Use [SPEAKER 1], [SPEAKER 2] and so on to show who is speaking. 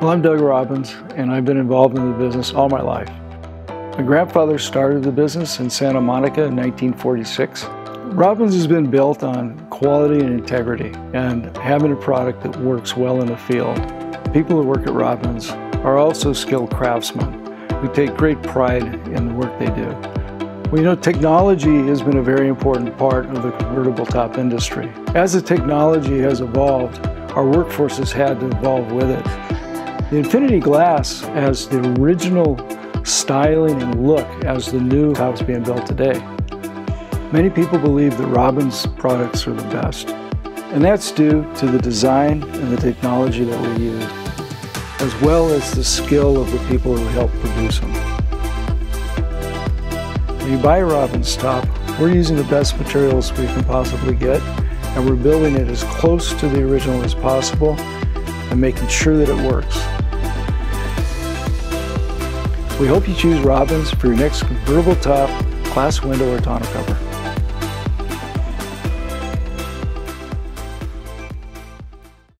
[SPEAKER 1] Well, I'm Doug Robbins, and I've been involved in the business all my life. My grandfather started the business in Santa Monica in 1946. Robbins has been built on quality and integrity and having a product that works well in the field. People who work at Robbins are also skilled craftsmen who take great pride in the work they do. Well, you know, technology has been a very important part of the convertible top industry. As the technology has evolved, our workforce has had to evolve with it. The Infinity Glass has the original styling and look as the new tops being built today. Many people believe that Robbins products are the best, and that's due to the design and the technology that we use, as well as the skill of the people who help produce them. When you buy a Robbins top, we're using the best materials we can possibly get, and we're building it as close to the original as possible and making sure that it works. We hope you choose Robbins for your next convertible top, glass window, or tonneau cover.